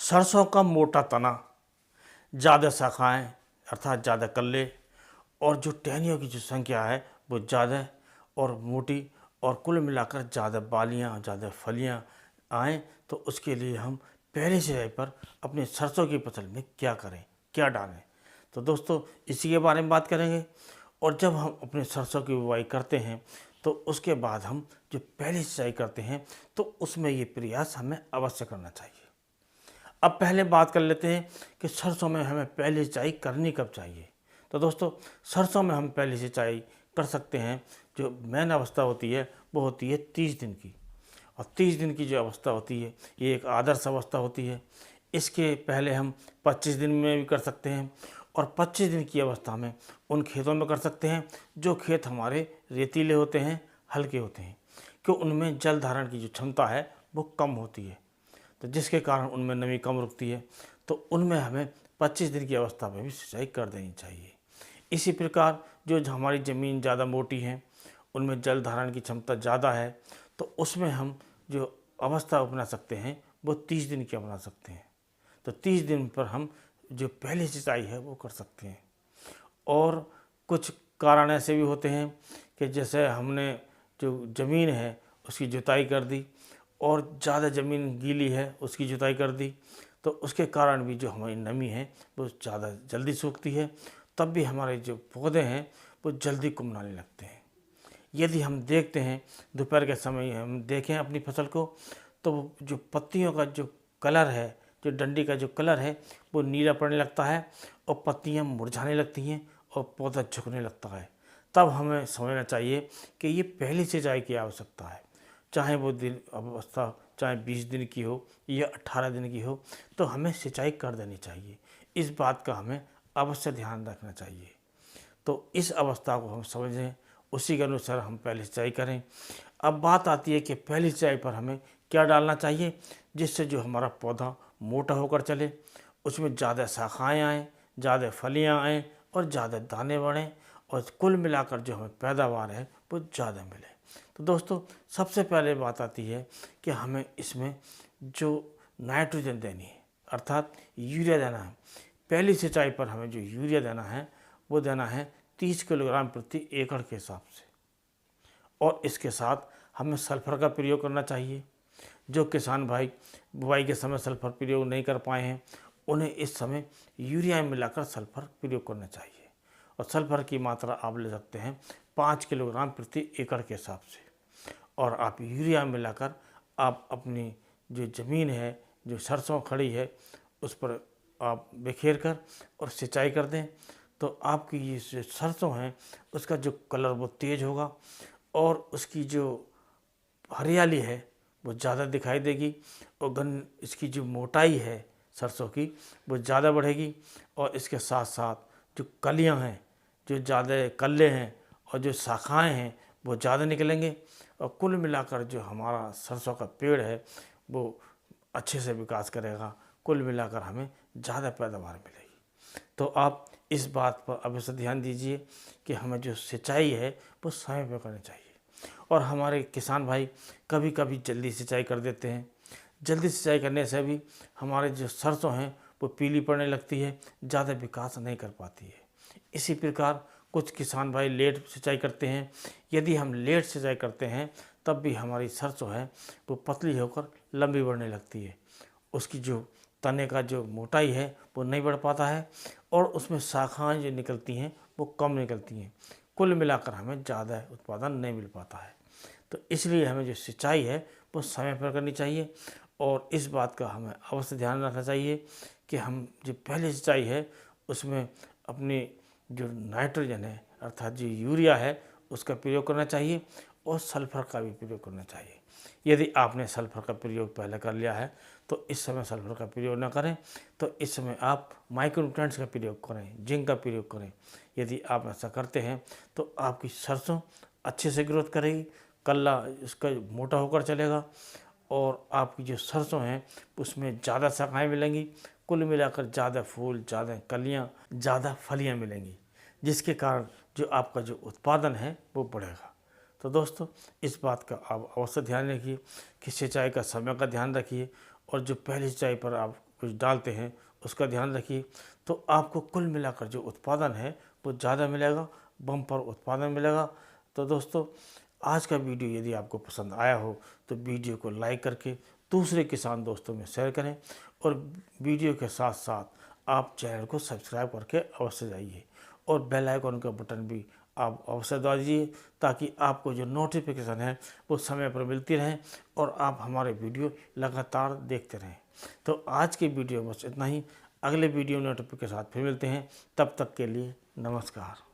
सरसों का मोटा तना, ज़्यादा शाखाएं अर्थात ज़्यादा कल्ले और जो टहनियों की जो संख्या है वो ज़्यादा और मोटी और कुल मिलाकर ज़्यादा बालियाँ, ज़्यादा फलियाँ आएँ, तो उसके लिए हम पहली सिंचाई पर अपने सरसों की फसल में क्या करें, क्या डालें। तो दोस्तों इसी के बारे में बात करेंगे। और जब हम अपने सरसों की बुवाई करते हैं तो उसके बाद हम जो पहली सिंचाई करते हैं तो उसमें ये प्रयास हमें अवश्य करना चाहिए। अब पहले बात कर लेते हैं कि सरसों में हमें पहली सिंचाई करनी कब चाहिए। तो दोस्तों सरसों में हम पहली सिंचाई कर सकते हैं, जो मेन अवस्था होती है वो होती है 30 दिन की। और 30 दिन की जो अवस्था होती है ये एक आदर्श अवस्था होती है। इसके पहले हम 25 दिन में भी कर सकते हैं और 25 दिन की अवस्था में उन खेतों में कर सकते हैं जो खेत हमारे रेतीले होते हैं, हल्के होते हैं, क्यों उनमें जल धारण की जो क्षमता है वो कम होती है, तो जिसके कारण उनमें नमी कम रुकती है। तो उनमें हमें 25 दिन की अवस्था में भी सिंचाई कर देनी चाहिए। इसी प्रकार जो हमारी ज़मीन ज़्यादा मोटी है, उनमें जल धारण की क्षमता ज़्यादा है, तो उसमें हम जो अवस्था अपना सकते हैं वो 30 दिन की अपना सकते हैं। तो 30 दिन पर हम जो पहली सिंचाई है वो कर सकते हैं। और कुछ कारण ऐसे भी होते हैं कि जैसे हमने जो ज़मीन है उसकी जुताई कर दी और ज़्यादा ज़मीन गीली है उसकी जुताई कर दी, तो उसके कारण भी जो हमारी नमी है वो ज़्यादा जल्दी सूखती है, तब भी हमारे जो पौधे हैं वो जल्दी कुमलाने लगते हैं। यदि हम देखते हैं दोपहर के समय हम देखें अपनी फसल को, तो जो पत्तियों का जो कलर है, जो डंडी का जो कलर है वो नीला पड़ने लगता है और पत्तियां मुरझाने लगती हैं और पौधा झुकने लगता है। तब हमें समझना चाहिए कि ये पहली सिंचाई की आवश्यकता है, चाहे वो दिन अवस्था चाहे 20 दिन की हो या 18 दिन की हो, तो हमें सिंचाई कर देनी चाहिए। इस बात का हमें अवश्य ध्यान रखना चाहिए। तो इस अवस्था को हम समझें, उसी के अनुसार हम पहली सिंचाई करें। अब बात आती है कि पहली सिंचाई पर हमें क्या डालना चाहिए जिससे जो हमारा पौधा मोटा होकर चले, उसमें ज़्यादा शाखाएँ आएँ, ज़्यादा फलियाँ आएँ और ज़्यादा दाने बढ़ें और कुल मिलाकर जो हमें पैदावार है वो ज़्यादा मिले। तो दोस्तों सबसे पहले बात आती है कि हमें इसमें जो नाइट्रोजन देनी है अर्थात यूरिया देना है। पहली सिंचाई पर हमें जो यूरिया देना है वो देना है 30 किलोग्राम प्रति एकड़ के हिसाब से। और इसके साथ हमें सल्फर का प्रयोग करना चाहिए। जो किसान भाई बुवाई के समय सल्फर प्रयोग नहीं कर पाए हैं उन्हें इस समय यूरिया में मिलाकर सल्फर प्रयोग करना चाहिए। और सल्फर की मात्रा आप ले सकते हैं 5 किलोग्राम प्रति एकड़ के हिसाब से। और आप यूरिया में मिलाकर आप अपनी जो ज़मीन है, जो सरसों खड़ी है, उस पर आप बिखेर कर और सिंचाई कर दें, तो आपकी ये जो सरसों हैं उसका जो कलर वो तेज़ होगा और उसकी जो हरियाली है वो ज़्यादा दिखाई देगी और इसकी जो मोटाई है सरसों की वो ज़्यादा बढ़ेगी। और इसके साथ साथ जो कलियां हैं, जो ज़्यादा कल्ले हैं और जो शाखाएं हैं वो ज़्यादा निकलेंगे और कुल मिलाकर जो हमारा सरसों का पेड़ है वो अच्छे से विकास करेगा। कुल मिलाकर हमें ज़्यादा पैदावार मिलेगी। तो आप इस बात पर अवश्य ध्यान दीजिए कि हमें जो सिंचाई है वो समय पर करनी चाहिए। और हमारे किसान भाई कभी कभी जल्दी सिंचाई कर देते हैं। जल्दी सिंचाई करने से भी हमारे जो सरसों हैं वो पीली पड़ने लगती है, ज़्यादा विकास नहीं कर पाती है। इसी प्रकार कुछ किसान भाई लेट सिंचाई करते हैं। यदि हम लेट सिंचाई करते हैं तब भी हमारी सरसों है वो पतली होकर लंबी बढ़ने लगती है। उसकी जो तने का जो मोटाई है वो नहीं बढ़ पाता है और उसमें शाखाएं जो निकलती हैं वो कम निकलती हैं। कुल मिलाकर हमें ज़्यादा उत्पादन नहीं मिल पाता है। तो इसलिए हमें जो सिंचाई है वो समय पर करनी चाहिए। और इस बात का हमें अवश्य ध्यान रखना चाहिए कि हम जो पहली सिंचाई है उसमें अपनी जो नाइट्रोजन है अर्थात जो यूरिया है उसका प्रयोग करना चाहिए और सल्फर का भी प्रयोग करना चाहिए। यदि आपने सल्फर का प्रयोग पहले कर लिया है तो इस समय सल्फर का प्रयोग न करें, तो इस समय आप माइक्रोन्यूट्रिएंट्स का प्रयोग करें, जिंक का प्रयोग करें। यदि आप ऐसा करते हैं तो आपकी सरसों अच्छे से ग्रोथ करेगी, कल्ला इसका मोटा होकर चलेगा और आपकी जो सरसों हैं उसमें ज़्यादा शाखाएँ मिलेंगी। कुल मिलाकर ज़्यादा फूल, ज़्यादा कलियाँ, ज़्यादा फलियाँ मिलेंगी, जिसके कारण जो आपका जो उत्पादन है वो बढ़ेगा। तो दोस्तों इस बात का आप अवश्य ध्यान रखिए कि सिंचाई का समय का ध्यान रखिए और जो पहली सिंचाई पर आप कुछ डालते हैं उसका ध्यान रखिए, तो आपको कुल मिलाकर जो उत्पादन है वो ज़्यादा मिलेगा, बम्पर उत्पादन मिलेगा। तो दोस्तों, आज का वीडियो यदि आपको पसंद आया हो तो वीडियो को लाइक करके दूसरे किसान दोस्तों में शेयर करें, और वीडियो के साथ साथ आप चैनल को सब्सक्राइब करके अवश्य जाइए, और बेल आइकन का बटन भी आप अवश्य दबा दीजिए, ताकि आपको जो नोटिफिकेशन है वो समय पर मिलती रहे और आप हमारे वीडियो लगातार देखते रहें। तो आज की वीडियो बस इतना ही। अगले वीडियो नोटिफिकेशन के साथ फिर मिलते हैं, तब तक के लिए नमस्कार।